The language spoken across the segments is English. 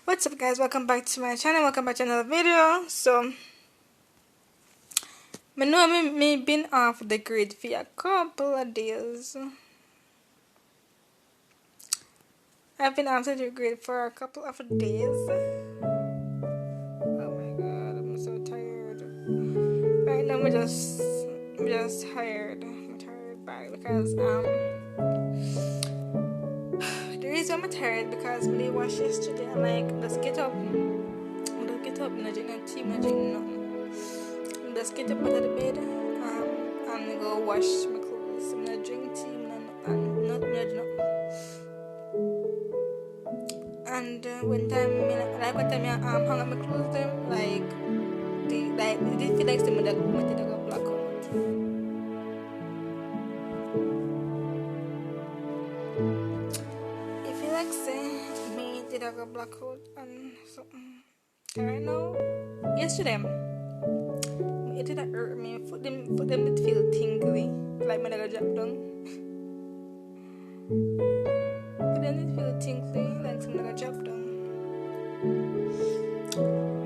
What's up guys, welcome back to my channel, welcome back to another video. So I know me been off the grid for a couple of days. I've been off the grid for a couple of days. Oh my god, I'm so tired. Right now I'm just tired. I'm tired back because the reason I'm tired because when I washed yesterday I'm like let's get up and I drink no tea, I drink nothing. Just get up out of the bed and go wash my clothes. I'm gonna drink tea and not nothing. And when time I hung up my clothes them it did feel like some that got blackout. It feel like say me did I got blackout and something. Right now, yesterday it didn't hurt me. For them to feel tingly, like my got drop down. But then it feel tingly, like some got drop down.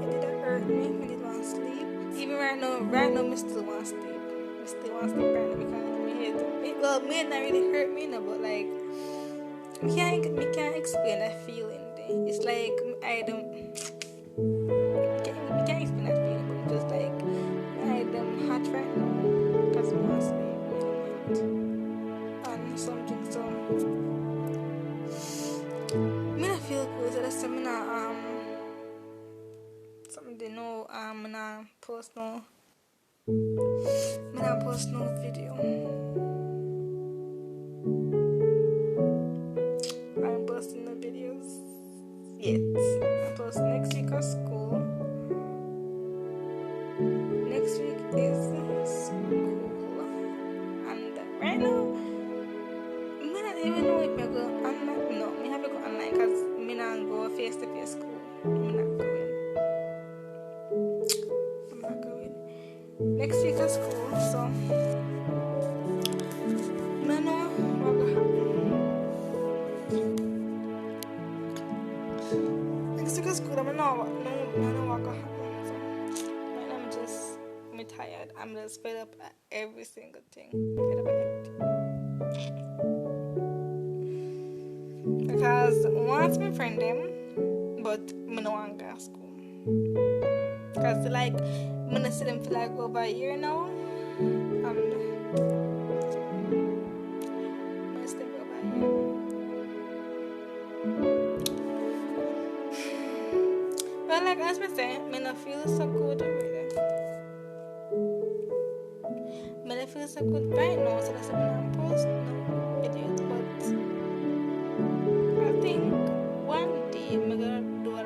It didn't hurt me. I didn't want to sleep. Even right now, I still want to sleep. I still want to sleep right now because my head. It not really hurt me, no, but like I can't explain that feeling. It's like I can't explain that feeling, but it's just like I'm hot right now because I want to sleep. And something so me not feel good. So that's something something no me not post no video. I'm posting no videos yet. I post next week of school. Next week is school, and right now, I don't even know if I go online. No, I have to go online because I don't go face to face school. I'm not going. Next week is school, so I don't know what will happen. Next week is school, I don't know what will happen. So right now I'm tired. I'm just fed up at every single thing. Fed up at everything. Because once my friend them, but I don't want to go to school. Because like, I'm going to see them for like over a year now. And I'm going to see them for over a year. Well, like as I say, I don't feel so good really. I don't feel so good right now, so that's why I'm posting videos. But I think one day I'm gonna do like I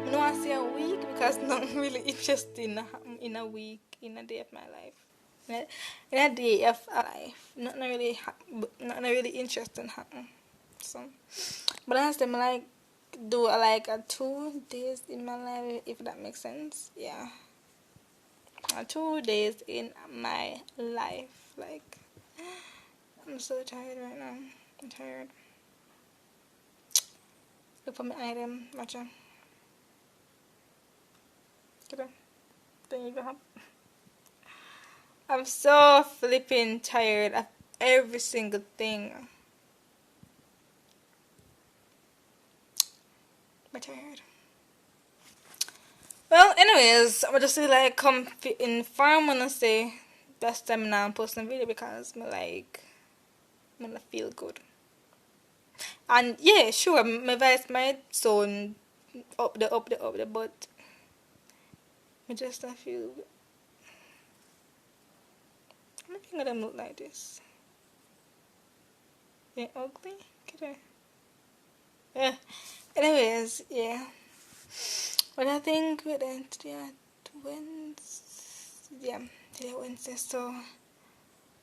don't want to say a week because not really interesting in a week, in a day of my life. In a day of life, not really interesting happen. So, but honestly, I'm like do like a 2 days in my life, if that makes sense. Yeah, 2 days in my life. Like, I'm so tired right now. I'm tired. Look for my item, matcha. There you go. I'm so flipping tired of every single thing. I'm tired. Well, anyways, I'm just like come inform when I say best time now I'm posting a video because I feel good. And yeah, sure, my voice might sound up the, but I just don't feel good. I'm not think them look like this. They're ugly. Yeah. Anyways, yeah. But I think we're today at Wednesday. Yeah, today Wednesday. So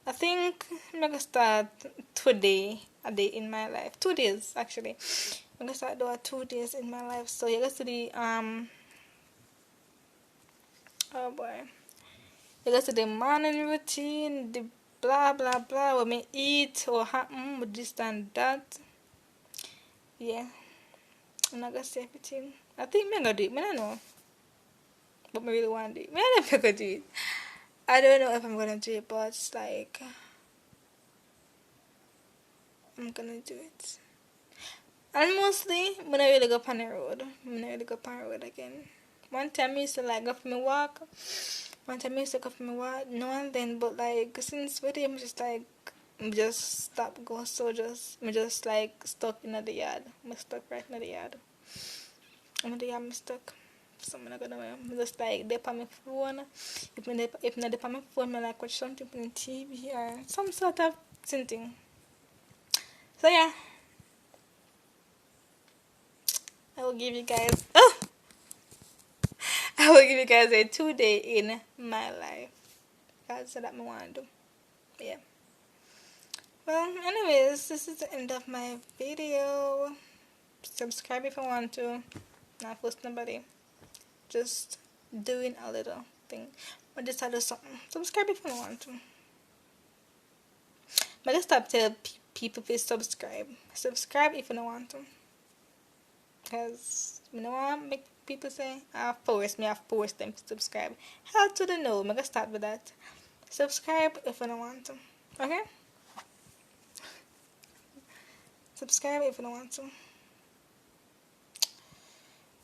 I think I'm gonna start today a day in my life. 2 days actually. I'm gonna start doing 2 days in my life. So you guys to the oh boy. You guys to the morning routine, the blah blah blah what me eat or happen with this and that. Yeah. I'm not gonna say everything. I think I'm gonna do it. I don't know. But I really want to do it. I don't know if I'm gonna do it. I don't know if I'm gonna do it, but it's like I'm gonna do it. And mostly when I really go up on the road. When I really go up on the road again. One time I used to like go for my walk. One time I used to go for my walk. No and then but like since with him just like I just stop go so just I just like stuck in the yard. I'm stuck right in the yard. I'm the yard I'm stuck. So I'm not gonna I'm just like dip on my phone. If not dip on my phone I like watch something on TV or some sort of something. So yeah. I will give you guys I will give you guys a 2 day in my life. That's what I want to do. Yeah. Well, anyways, this is the end of my video. Subscribe if you want to. Not force nobody. Just doing a little thing. Or just do something. Subscribe if you want to. But let's stop telling people to subscribe. Subscribe if you don't want to. Because you know what I make people say? I force them to subscribe. How to the know? I'm gonna start with that. Subscribe if you don't want to. Okay? Subscribe if you don't want to.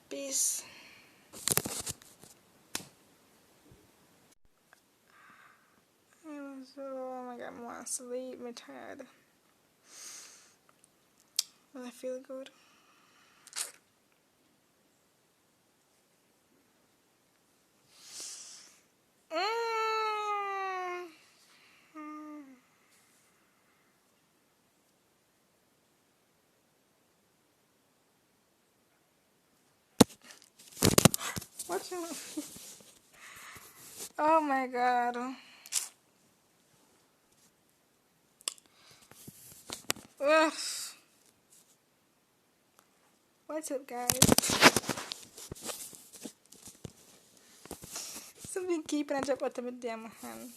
Peace. Oh my god, I want to sleep. I'm tired. But I feel good. What you? Oh my god. Ugh. What's up, guys? Something keeping a job out of my damn hand.